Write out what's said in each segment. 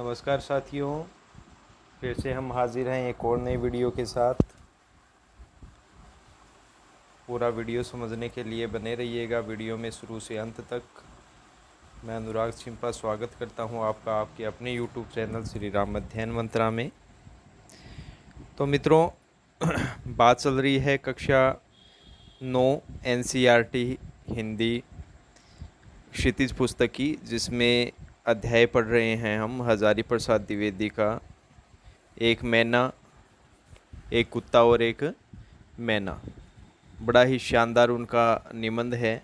नमस्कार साथियों, फिर से हम हाजिर हैं एक और नई वीडियो के साथ। पूरा वीडियो समझने के लिए बने रहिएगा वीडियो में शुरू से अंत तक। मैं अनुराग छिंपा स्वागत करता हूं आपका आपके अपने यूट्यूब चैनल श्री राम अध्ययन मंत्रा में। तो मित्रों, बात चल रही है कक्षा 9 NCERT हिंदी क्षितिज पुस्तक की, जिसमें अध्याय पढ़ रहे हैं हम हजारी प्रसाद द्विवेदी का एक मैना, एक कुत्ता और एक मैना। बड़ा ही शानदार उनका निबंध है।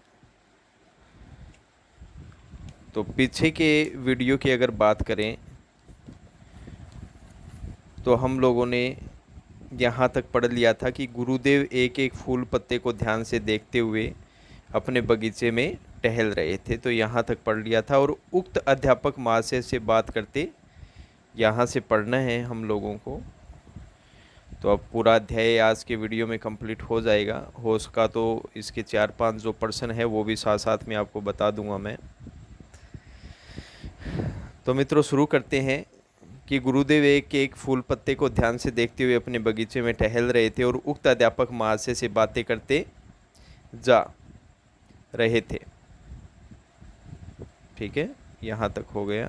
तो पीछे के वीडियो की अगर बात करें तो हम लोगों ने यहाँ तक पढ़ लिया था कि गुरुदेव एक एक फूल पत्ते को ध्यान से देखते हुए अपने बगीचे में टहल रहे थे। तो यहाँ तक पढ़ लिया था और उक्त अध्यापक महाशय से बात करते यहाँ से पढ़ना है हम लोगों को। तो अब पूरा अध्याय आज के वीडियो में कंप्लीट हो जाएगा। हो सका तो इसके 4-5 जो प्रश्न है वो भी साथ साथ में आपको बता दूंगा मैं। तो मित्रों, शुरू करते हैं कि गुरुदेव एक एक फूल पत्ते को ध्यान से देखते हुए अपने बगीचे में टहल रहे थे और उक्त अध्यापक महाशय से बातें करते जा रहे थे। ठीक है, यहाँ तक हो गया।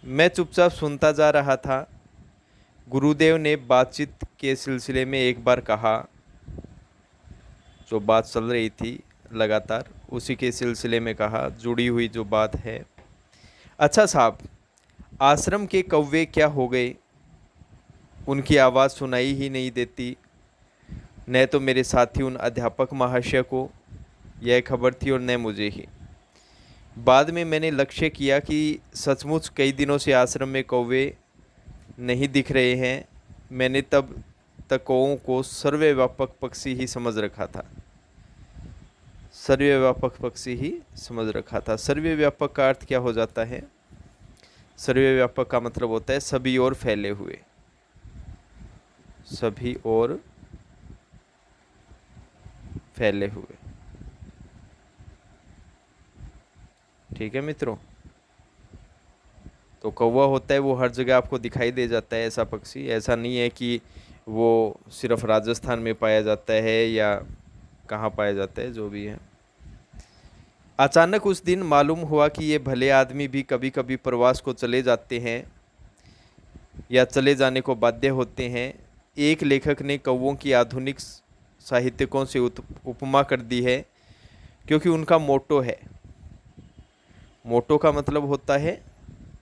मैं चुपचाप सुनता जा रहा था। गुरुदेव ने बातचीत के सिलसिले में एक बार कहा, जो बात चल रही थी लगातार उसी के सिलसिले में कहा, जुड़ी हुई जो बात है। अच्छा साहब, आश्रम के कौवे क्या हो गए? उनकी आवाज़ सुनाई ही नहीं देती। न तो मेरे साथी उन अध्यापक महाशय को यह खबर थी और न मुझे ही। बाद में मैंने लक्ष्य किया कि सचमुच कई दिनों से आश्रम में कौवे नहीं दिख रहे हैं। मैंने तब तक कौवों को सर्वव्यापक पक्षी ही समझ रखा था। सर्वव्यापक पक्षी ही समझ रखा था। सर्वव्यापक का अर्थ क्या हो जाता है? सर्वव्यापक का मतलब होता है सभी ओर फैले हुए, सभी ओर फैले हुए। ठीक है मित्रों, तो कौवा होता है वो हर जगह आपको दिखाई दे जाता है। ऐसा पक्षी ऐसा नहीं है कि वो सिर्फ राजस्थान में पाया जाता है या कहाँ पाया जाता है, जो भी है। अचानक उस दिन मालूम हुआ कि ये भले आदमी भी कभी कभी प्रवास को चले जाते हैं या चले जाने को बाध्य होते हैं। एक लेखक ने कौवों की आधुनिक साहित्यकों से उपमा कर दी है, क्योंकि उनका मोटो है। मोटो का मतलब होता है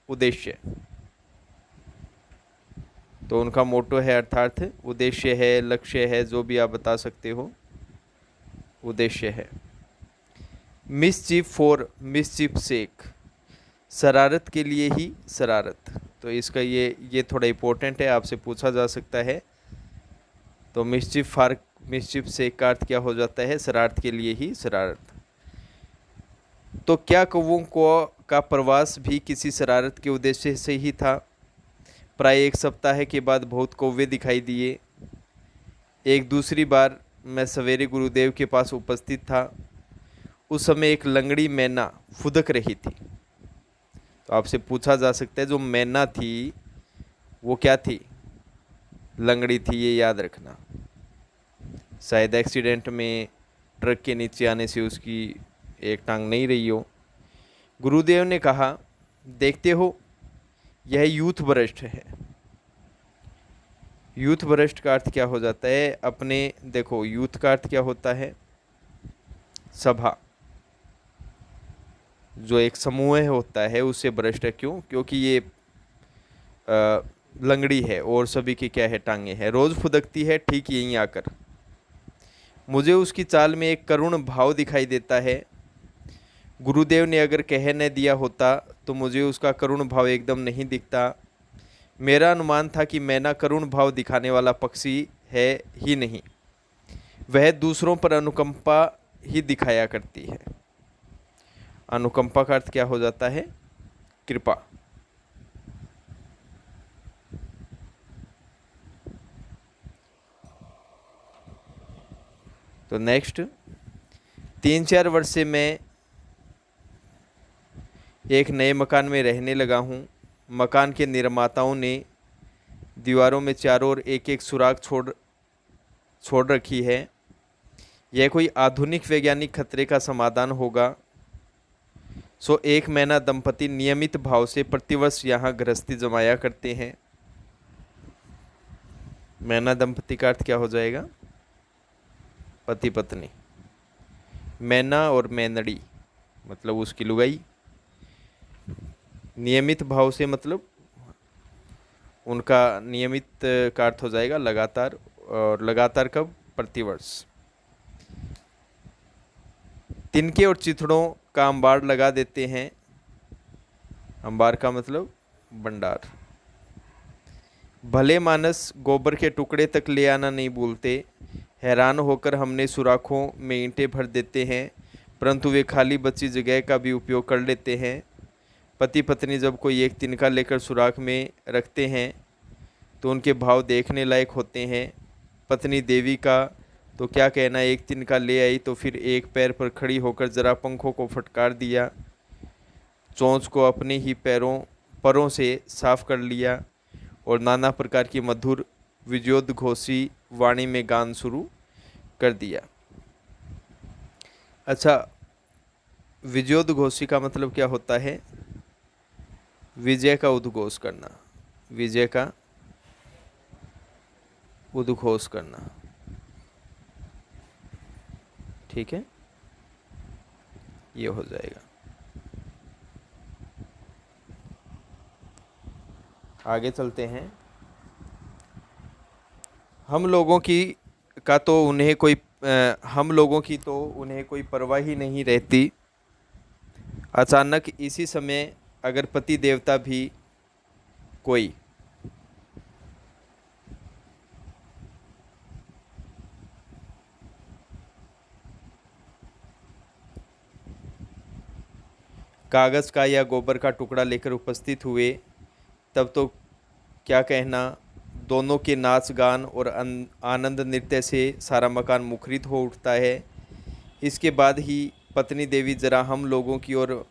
उद्देश्य। तो उनका मोटो है अर्थात उद्देश्य है, लक्ष्य है, जो भी आप बता सकते हो, उद्देश्य है। मिसचीफ फॉर मिसचीफ सेक, शरारत के लिए ही शरारत। तो इसका ये थोड़ा इम्पोर्टेंट है, आपसे पूछा जा सकता है। तो मिसचीफ फॉर मिसचीफ सेक का अर्थ क्या हो जाता है? शरारत के लिए ही शरारत। तो क्या कौवों को का प्रवास भी किसी शरारत के उद्देश्य से ही था? प्राय एक सप्ताह के बाद बहुत कौवे दिखाई दिए। एक दूसरी बार मैं सवेरे गुरुदेव के पास उपस्थित था। उस समय एक लंगड़ी मैना फुदक रही थी। तो आपसे पूछा जा सकता है जो मैना थी वो क्या थी? लंगड़ी थी, ये याद रखना। शायद एक्सीडेंट में ट्रक के नीचे आने से उसकी एक टांग नहीं रही हो। गुरुदेव ने कहा, देखते हो यह यूथ भ्रष्ट है। यूथ भ्रष्ट का अर्थ क्या हो जाता है? अपने देखो, यूथ का अर्थ क्या होता है? सभा। जो एक समूह होता है उससे भ्रष्ट है। क्यों? क्योंकि ये लंगड़ी है और सभी की क्या है? टांगे हैं। रोज फुदकती है ठीक यहीं आकर। मुझे उसकी चाल में एक करुण भाव दिखाई देता है। गुरुदेव ने अगर कह न दिया होता तो मुझे उसका करुण भाव एकदम नहीं दिखता। मेरा अनुमान था कि मैना करुण भाव दिखाने वाला पक्षी है ही नहीं, वह दूसरों पर अनुकंपा ही दिखाया करती है। अनुकंपा का अर्थ क्या हो जाता है? कृपा। तो नेक्स्ट, 3-4 वर्ष से मैं एक नए मकान में रहने लगा हूँ। मकान के निर्माताओं ने दीवारों में चारों ओर एक एक सुराख छोड़ रखी है। यह कोई आधुनिक वैज्ञानिक खतरे का समाधान होगा। सो एक महीना दंपति नियमित भाव से प्रतिवर्ष यहाँ गृहस्थी जमाया करते हैं। मैना दंपति का अर्थ क्या हो जाएगा? पति पत्नी। मैना और मैनड़ी मतलब उसकी लुगाई। नियमित भाव से मतलब उनका नियमित का अर्थ हो जाएगा लगातार, और लगातार कब? प्रतिवर्ष। तिनके और चिथड़ों का अंबार लगा देते हैं। अंबार का मतलब भंडार। भले मानस गोबर के टुकड़े तक ले आना नहीं भूलते। हैरान होकर हमने सुराखों में ईंटें भर देते हैं, परंतु वे खाली बची जगह का भी उपयोग कर लेते हैं। पति पत्नी जब कोई एक तिनका लेकर सुराख में रखते हैं तो उनके भाव देखने लायक होते हैं। पत्नी देवी का तो क्या कहना, एक तिनका ले आई तो फिर एक पैर पर खड़ी होकर जरा पंखों को फटकार दिया, चोंच को अपने ही परों से साफ कर लिया और नाना प्रकार की मधुर विद्योद्घोषी वाणी में गान शुरू कर दिया। अच्छा, विजयोद्घोषी का मतलब क्या होता है? विजय का उद्घोष करना, विजय का उद्घोष करना। ठीक है, ये हो जाएगा। आगे चलते हैं। हम लोगों की तो उन्हें कोई परवाह ही नहीं रहती। अचानक इसी समय अगर पति देवता भी कोई कागज़ का या गोबर का टुकड़ा लेकर उपस्थित हुए, तब तो क्या कहना, दोनों के नाच गान और आनंद नृत्य से सारा मकान मुखरित हो उठता है। इसके बाद ही पत्नी देवी जरा हम लोगों की ओर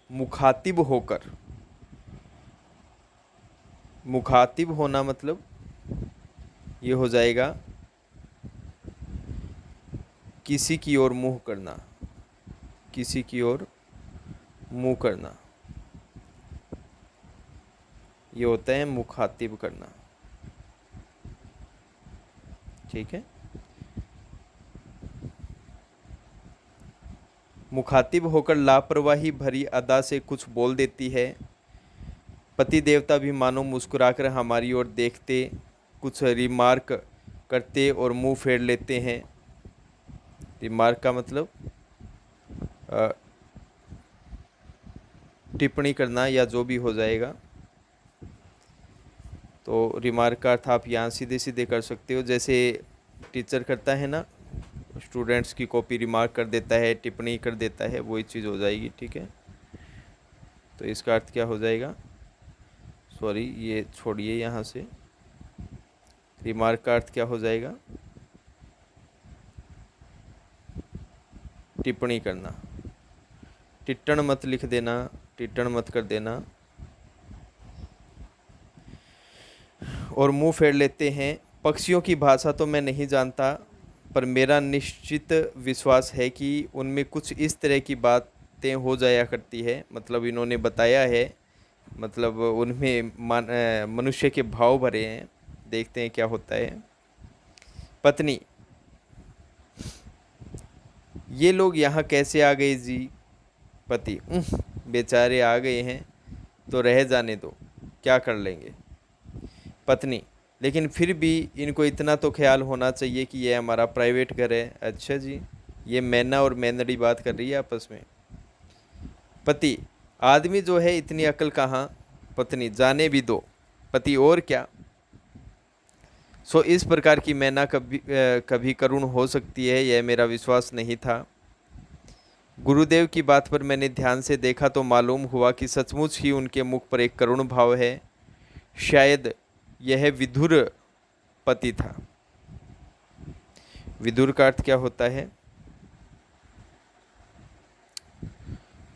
मुखातिब होना मतलब ये हो जाएगा किसी की ओर मुंह करना, किसी की ओर मुंह करना, ये होता है मुखातिब करना। ठीक है, मुखातिब होकर लापरवाही भरी अदा से कुछ बोल देती है। पति देवता भी मानो मुस्कुराकर हमारी ओर देखते, कुछ रिमार्क करते और मुंह फेर लेते हैं। रिमार्क का मतलब टिप्पणी करना या जो भी हो जाएगा। तो रिमार्क का अर्थ आप यहाँ सीधे सीधे कर सकते हो, जैसे टीचर करता है ना, स्टूडेंट्स की कॉपी रिमार्क कर देता है, टिप्पणी कर देता है, वही चीज़ हो जाएगी। ठीक है, तो इसका अर्थ क्या हो जाएगा? सॉरी, ये छोड़िए यहाँ से। रिमार्क का अर्थ क्या हो जाएगा? टिप्पणी करना। टिट्टण मत लिख देना, टिट्टण मत कर देना। और मुंह फेर लेते हैं। पक्षियों की भाषा तो मैं नहीं जानता, पर मेरा निश्चित विश्वास है कि उनमें कुछ इस तरह की बातें हो जाया करती है। मतलब इन्होंने बताया है, मतलब उनमें मनुष्य के भाव भरे हैं। देखते हैं क्या होता है। पत्नी, ये लोग यहाँ कैसे आ गए जी? पति, बेचारे आ गए हैं तो रह जाने दो, क्या कर लेंगे। पत्नी, लेकिन फिर भी इनको इतना तो ख्याल होना चाहिए कि ये हमारा प्राइवेट घर है। अच्छा जी, ये मैना और मैनड़ी बात कर रही है आपस में। पति, आदमी जो है इतनी अकल कहाँ। पत्नी, जाने भी दो। पति, और क्या। सो इस प्रकार की मैना कभी करुण हो सकती है, यह मेरा विश्वास नहीं था। गुरुदेव की बात पर मैंने ध्यान से देखा तो मालूम हुआ कि सचमुच ही उनके मुख पर एक करुण भाव है। शायद यह विधुर पति था। विधुर का अर्थ क्या होता है?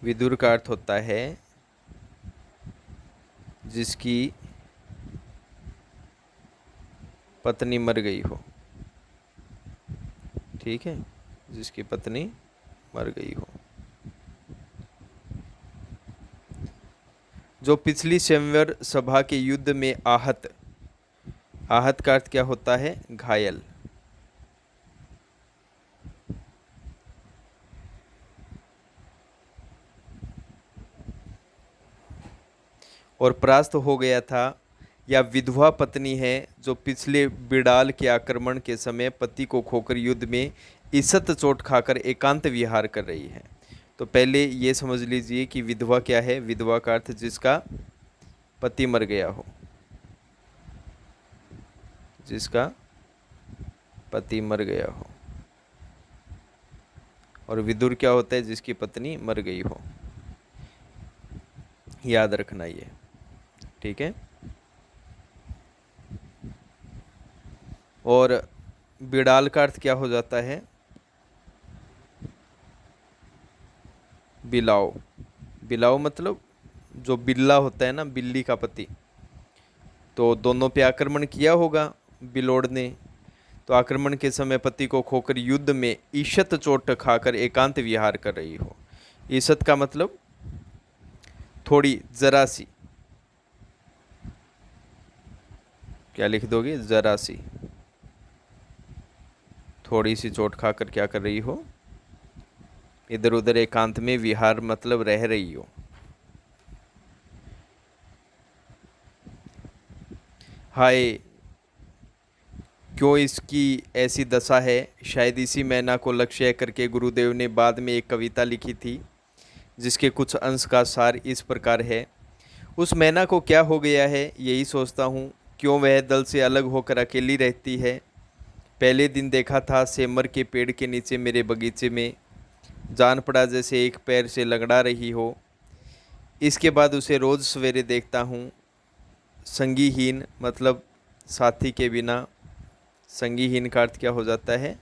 विधुर का अर्थ होता है जिसकी पत्नी मर गई हो। ठीक है, जिसकी पत्नी मर गई हो। जो पिछली स्वयंवर सभा के युद्ध में आहत, आहत का अर्थ क्या होता है? घायल। और परास्त हो गया था, या विधवा पत्नी है जो पिछले बिडाल के आक्रमण के समय पति को खोकर युद्ध में ईसत चोट खाकर एकांत विहार कर रही है। तो पहले ये समझ लीजिए कि विधवा क्या है। विधवा का अर्थ जिसका पति मर गया हो, जिसका पति मर गया हो। और विदुर क्या होता है? जिसकी पत्नी मर गई हो। याद रखना ये, ठीक है। और बिडाल का अर्थ क्या हो जाता है? बिलाव। बिलाव मतलब जो बिल्ला होता है ना, बिल्ली का पति। तो दोनों पे आक्रमण किया होगा बिलोड़ ने। तो आक्रमण के समय पति को खोकर युद्ध में ईशत चोट खाकर एकांत विहार कर रही हो। ईशत का मतलब थोड़ी, जरा सी। क्या लिख दोगे? जरा सी। थोड़ी सी चोट खाकर क्या कर रही हो? इधर उधर एकांत में विहार मतलब रह रही हो। हाय, क्यों इसकी ऐसी दशा है। शायद इसी मैना को लक्ष्य करके गुरुदेव ने बाद में एक कविता लिखी थी, जिसके कुछ अंश का सार इस प्रकार है। उस मैना को क्या हो गया है, यही सोचता हूँ। क्यों वह दल से अलग होकर अकेली रहती है। पहले दिन देखा था सेमर के पेड़ के नीचे मेरे बगीचे में, जान पड़ा जैसे एक पैर से लंगड़ा रही हो। इसके बाद उसे रोज़ सवेरे देखता हूँ, संगीहीन मतलब साथी के बिना। संगीहीन का अर्थ क्या हो जाता है?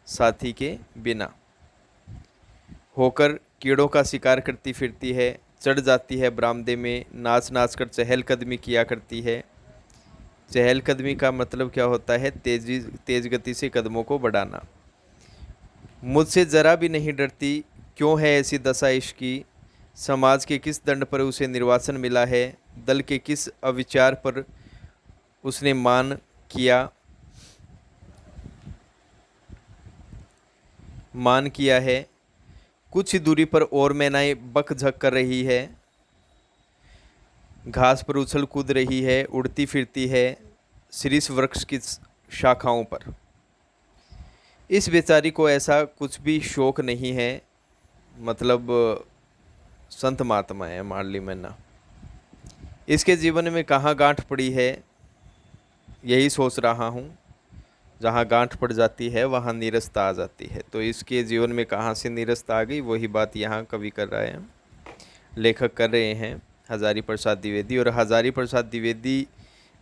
साथी के बिना। होकर कीड़ों का शिकार करती फिरती है, चढ़ जाती है बरामदे में, नाच नाच कर चहलकदमी किया करती है। चहलकदमी का मतलब क्या होता है? तेज गति से कदमों को बढ़ाना। मुझसे ज़रा भी नहीं डरती। क्यों है ऐसी दशा इसकी? समाज के किस दंड पर उसे निर्वासन मिला है? दल के किस अविचार पर उसने मान किया है? कुछ ही दूरी पर और मैनाएं बक झक कर रही है, घास पर उछल कूद रही है, उड़ती फिरती है शीर्ष वृक्ष की शाखाओं पर। इस बेचारी को ऐसा कुछ भी शौक नहीं है। मतलब संत महात्मा है मारली मैना। इसके जीवन में कहाँ गांठ पड़ी है, यही सोच रहा हूँ। जहाँ गांठ पड़ जाती है वहाँ नीरसता आ जाती है। तो इसके जीवन में कहाँ से नीरसता आ गई, वही बात यहाँ कवि कर रहा है, लेखक कर रहे हैं, हजारी प्रसाद द्विवेदी। और हजारी प्रसाद द्विवेदी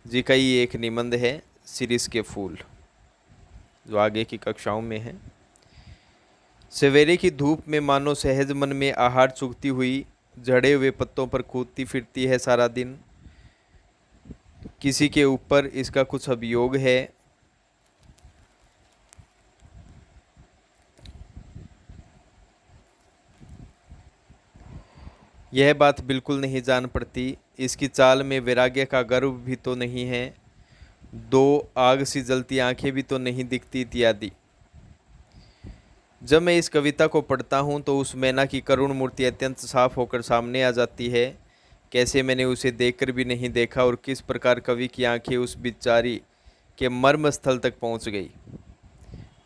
जी का ही एक निबंध है, शिरीष के फूल, जो आगे की कक्षाओं में है। सवेरे की धूप में मानो सहज मन में आहार चुगती हुई झड़े हुए पत्तों पर कूदती फिरती है सारा दिन। किसी के ऊपर इसका कुछ अभियोग है। यह बात बिल्कुल नहीं जान पड़ती। इसकी चाल में वैराग्य का गर्व भी तो नहीं है। दो आग सी जलती आंखें भी तो नहीं दिखती इत्यादि। जब मैं इस कविता को पढ़ता हूँ तो उस मैना की करुण मूर्ति अत्यंत साफ होकर सामने आ जाती है। कैसे मैंने उसे देखकर भी नहीं देखा, और किस प्रकार कवि की आंखें उस बिचारी के मर्म स्थल तक पहुँच गई।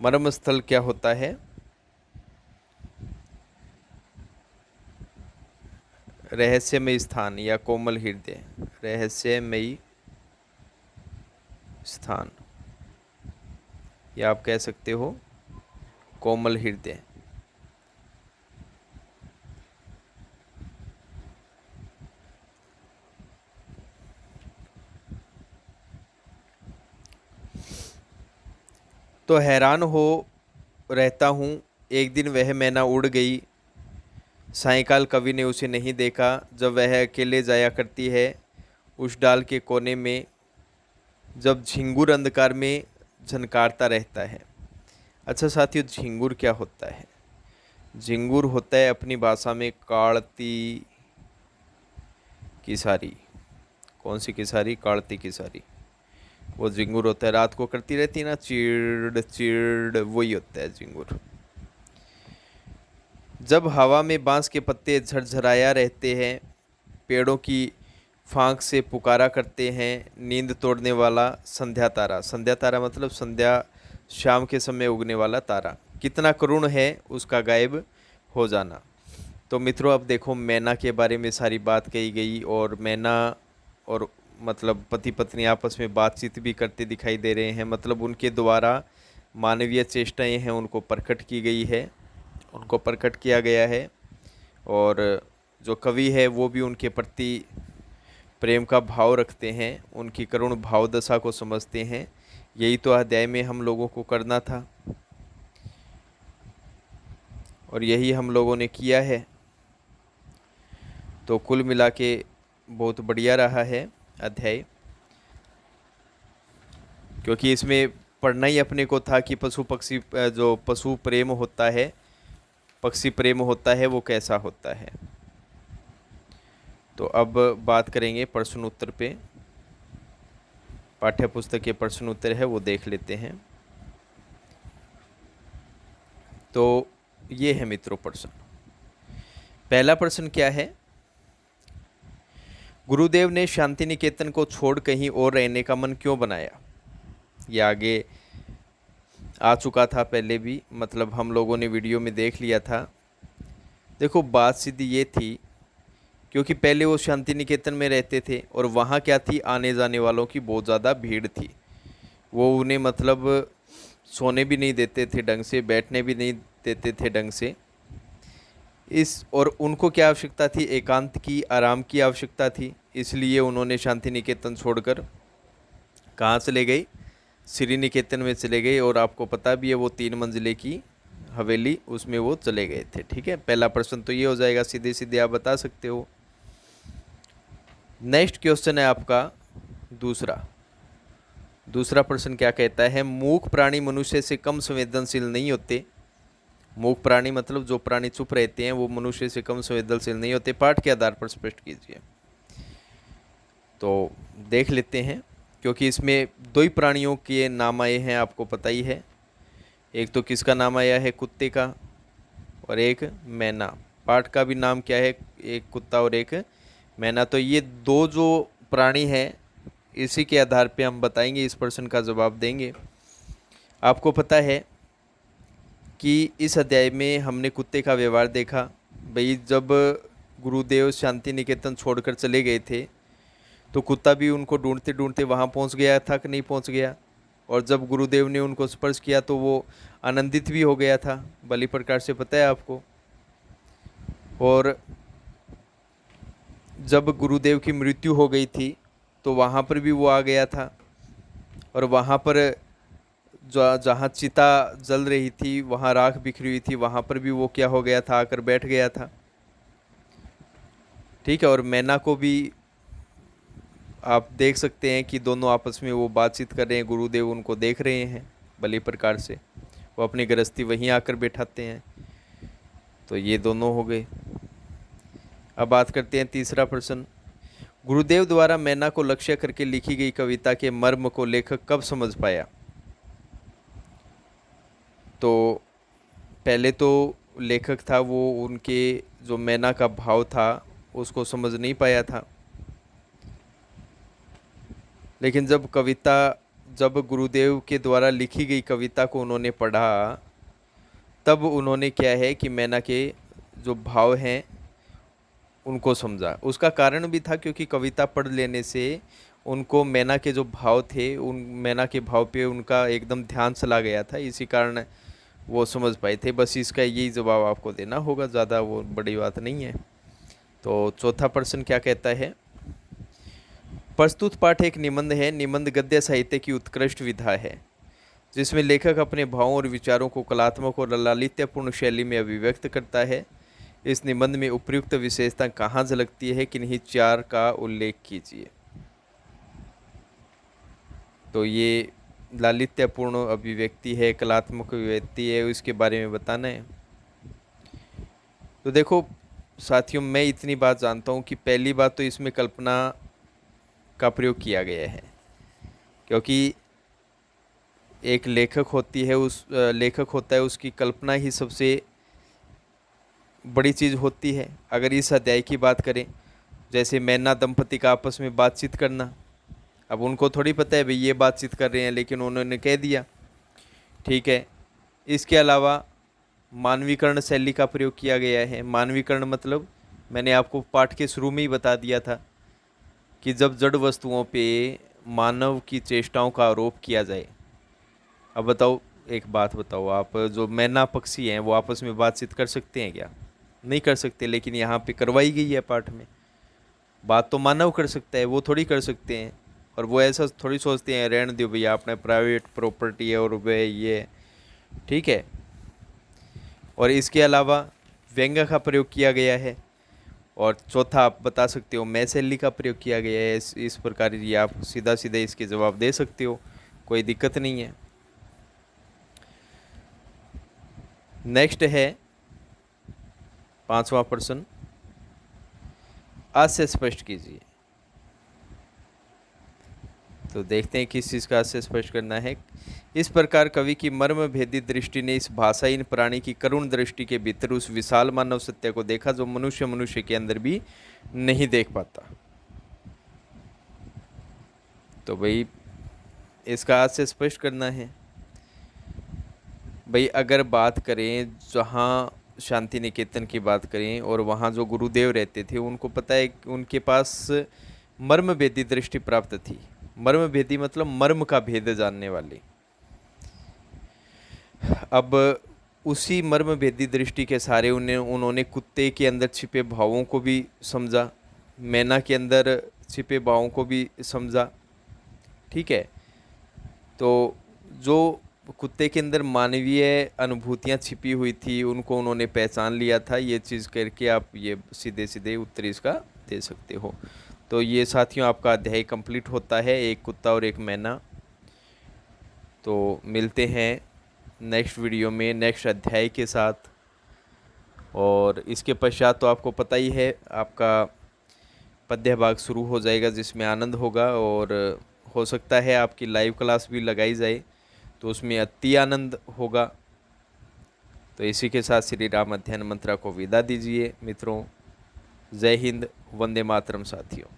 मर्म स्थल क्या होता है? रहस्यमय स्थान या कोमल हृदय। रहस्यमयी स्थान, या आप कह सकते हो कोमल हृदय। तो हैरान हो रहता हूँ। एक दिन वह मैना उड़ गई। सायंकाल कवि ने उसे नहीं देखा। जब वह अकेले जाया करती है उस डाल के कोने में जब झिंगुर अंधकार में झनकारता रहता है। अच्छा साथियों, झिंगुर क्या होता है? झिंगुर होता है अपनी भाषा में काड़ती किसारी। कौन सी किसारी? काड़ती किसारी। वो झिंगुर होता है, रात को करती रहती है ना चिड़ चिड़, वही होता है झिंगुर। जब हवा में बांस के पत्ते झरझराया रहते हैं, पेड़ों की फांक से पुकारा करते हैं, नींद तोड़ने वाला संध्या तारा। संध्या तारा मतलब संध्या, शाम के समय उगने वाला तारा। कितना करुण है उसका गायब हो जाना। तो मित्रों, अब देखो मैना के बारे में सारी बात कही गई, और मैना और मतलब पति पत्नी आपस में बातचीत भी करते दिखाई दे रहे हैं। मतलब उनके द्वारा मानवीय चेष्टाएं हैं उनको प्रकट की गई है, उनको प्रकट किया गया है। और जो कवि है वो भी उनके प्रति प्रेम का भाव रखते हैं, उनकी करुण भाव दशा को समझते हैं। यही तो अध्याय में हम लोगों को करना था, और यही हम लोगों ने किया है। तो कुल मिला के बहुत बढ़िया रहा है अध्याय, क्योंकि इसमें पढ़ना ही अपने को था कि पशु पक्षी, जो पशु प्रेम होता है, पक्षी प्रेम होता है, वो कैसा होता है। तो अब बात करेंगे प्रश्न उत्तर पे। पाठ्य पुस्तक के प्रश्न उत्तर है वो देख लेते हैं। तो ये है मित्रों प्रश्न। पहला प्रश्न क्या है? गुरुदेव ने शांति निकेतन को छोड़ कहीं और रहने का मन क्यों बनाया? ये आगे आ चुका था पहले भी, मतलब हम लोगों ने वीडियो में देख लिया था। देखो बात सीधी ये थी, क्योंकि पहले वो शांति निकेतन में रहते थे और वहाँ क्या थी, आने जाने वालों की बहुत ज़्यादा भीड़ थी। वो उन्हें मतलब सोने भी नहीं देते थे ढंग से, बैठने भी नहीं देते थे ढंग से। और उनको क्या आवश्यकता थी? एकांत की, आराम की आवश्यकता थी। इसलिए उन्होंने शांति निकेतन छोड़कर कहाँ चले गए? श्री निकेतन में चले गए। और आपको पता भी है वो 3 मंजिले की हवेली, उसमें वो चले गए थे। ठीक है, पहला प्रश्न तो ये हो जाएगा, सीधे सीधे आप बता सकते हो। नेक्स्ट क्वेश्चन है आपका दूसरा प्रश्न क्या कहता है? मूक प्राणी मनुष्य से कम संवेदनशील नहीं होते। मूक प्राणी मतलब जो प्राणी चुप रहते हैं वो मनुष्य से कम संवेदनशील नहीं होते। पाठ के आधार पर स्पष्ट कीजिए। तो देख लेते हैं, क्योंकि इसमें 2 ही प्राणियों के नाम आए हैं, आपको पता ही है। एक तो किसका नाम आया है? कुत्ते का, और एक मैना। पाठ का भी नाम क्या है? एक कुत्ता और एक मैना। तो ये 2 जो प्राणी हैं, इसी के आधार पे हम बताएंगे, इस प्रश्न का जवाब देंगे। आपको पता है कि इस अध्याय में हमने कुत्ते का व्यवहार देखा। भाई जब गुरुदेव शांति निकेतन छोड़कर चले गए थे तो कुत्ता भी उनको ढूंढते ढूंढते वहाँ पहुँच गया था कि नहीं पहुँच गया? और जब गुरुदेव ने उनको स्पर्श किया तो वो आनंदित भी हो गया था, बलि प्रकार से, पता है आपको। और जब गुरुदेव की मृत्यु हो गई थी तो वहाँ पर भी वो आ गया था, और वहाँ पर जहाँ चिता जल रही थी, वहाँ राख बिखरी हुई थी, वहाँ पर भी वो क्या हो गया था? आकर बैठ गया था। ठीक है, और मैना को भी आप देख सकते हैं कि दोनों आपस में वो बातचीत कर रहे हैं, गुरुदेव उनको देख रहे हैं भली प्रकार से, वो अपनी गृहस्थी वहीं आकर बैठाते हैं। तो ये दोनों हो गए। अब बात करते हैं तीसरा प्रश्न। गुरुदेव द्वारा मैना को लक्ष्य करके लिखी गई कविता के मर्म को लेखक कब समझ पाया? तो पहले तो लेखक था वो उनके जो मैना का भाव था उसको समझ नहीं पाया था, लेकिन जब गुरुदेव के द्वारा लिखी गई कविता को उन्होंने पढ़ा, तब उन्होंने क्या है कि मैना के जो भाव हैं उनको समझा। उसका कारण भी था क्योंकि कविता पढ़ लेने से उनको मैना के जो भाव थे, उन मैना के भाव पे उनका एकदम ध्यान चला गया था, इसी कारण वो समझ पाए थे। बस इसका यही जवाब आपको देना होगा, ज़्यादा वो बड़ी बात नहीं है। तो चौथा प्रश्न क्या कहता है? प्रस्तुत पाठ एक निबंध है। निबंध गद्य साहित्य की उत्कृष्ट विधा है जिसमें लेखक अपने भावों और विचारों को कलात्मक और लालित्यपूर्ण शैली में अभिव्यक्त करता है। इस निबंध में उपयुक्त विशेषता कहाँ झलकती है? किन्हीं 4 का उल्लेख कीजिए। तो ये लालित्यपूर्ण अभिव्यक्ति है, कलात्मक अभिव्यक्ति है, उसके बारे में बताना है। तो देखो साथियों, मैं इतनी बात जानता हूँ कि पहली बात तो इसमें कल्पना का प्रयोग किया गया है, क्योंकि एक लेखक होती है, उस लेखक होता है, उसकी कल्पना ही सबसे बड़ी चीज़ होती है। अगर इस अध्याय की बात करें, जैसे मैना दंपति का आपस में बातचीत करना, अब उनको थोड़ी पता है भाई ये बातचीत कर रहे हैं, लेकिन उन्होंने कह दिया, ठीक है। इसके अलावा मानवीकरण शैली का प्रयोग किया गया है। मानवीकरण मतलब मैंने आपको पाठ के शुरू में ही बता दिया था कि जब जड़ वस्तुओं पे मानव की चेष्टाओं का आरोप किया जाए। अब बताओ, एक बात बताओ आप, जो मैना पक्षी हैं वो आपस में बातचीत कर सकते हैं क्या? नहीं कर सकते, लेकिन यहाँ पे करवाई गई है पाठ में। बात तो मानव कर सकता है, वो थोड़ी कर सकते हैं। और वो ऐसा थोड़ी सोचते हैं रहने दो भैया, अपने प्राइवेट प्रॉपर्टी है और वह ये, ठीक है। और इसके अलावा व्यंग्य का प्रयोग किया गया है। और चौथा आप बता सकते हो मैं शैली का प्रयोग किया गया है। इस प्रकार ये आप सीधा सीधा इसके जवाब दे सकते हो, कोई दिक्कत नहीं है। नेक्स्ट है 5वां प्रश्न, आज से स्पष्ट कीजिए। तो देखते हैं किस चीज़ का आज से स्पष्ट करना है। इस प्रकार कवि की मर्म भेदी दृष्टि ने इस भाषाहीन प्राणी की करुण दृष्टि के भीतर उस विशाल मानव सत्य को देखा जो मनुष्य के अंदर भी नहीं देख पाता। तो भाई इसका आज से स्पष्ट करना है। भाई अगर बात करें, जहाँ शांति निकेतन की बात करें और वहाँ जो गुरुदेव रहते थे, उनको पता है कि उनके पास मर्म भेदी दृष्टि प्राप्त थी। मर्म भेदी मतलब मर्म का भेद जानने वाली। अब उसी मर्म भेदी दृष्टि के सारे उन्होंने कुत्ते के अंदर छिपे भावों को भी समझा, मैना के अंदर छिपे भावों को भी समझा, ठीक है। तो जो कुत्ते के अंदर मानवीय अनुभूतियाँ छिपी हुई थी, उनको उन्होंने पहचान लिया था। ये चीज़ करके आप ये सीधे सीधे उत्तर इसका दे सकते हो। तो ये साथियों आपका अध्याय कंप्लीट होता है, एक कुत्ता और एक मैना। तो मिलते हैं नेक्स्ट वीडियो में नेक्स्ट अध्याय के साथ। और इसके पश्चात तो आपको पता ही है, आपका पद्य भाग शुरू हो जाएगा जिसमें आनंद होगा। और हो सकता है आपकी लाइव क्लास भी लगाई जाए, तो उसमें अति आनंद होगा। तो इसी के साथ श्री राम अध्ययन मंत्रा को विदा दीजिए मित्रों। जय हिंद, वंदे मातरम साथियों।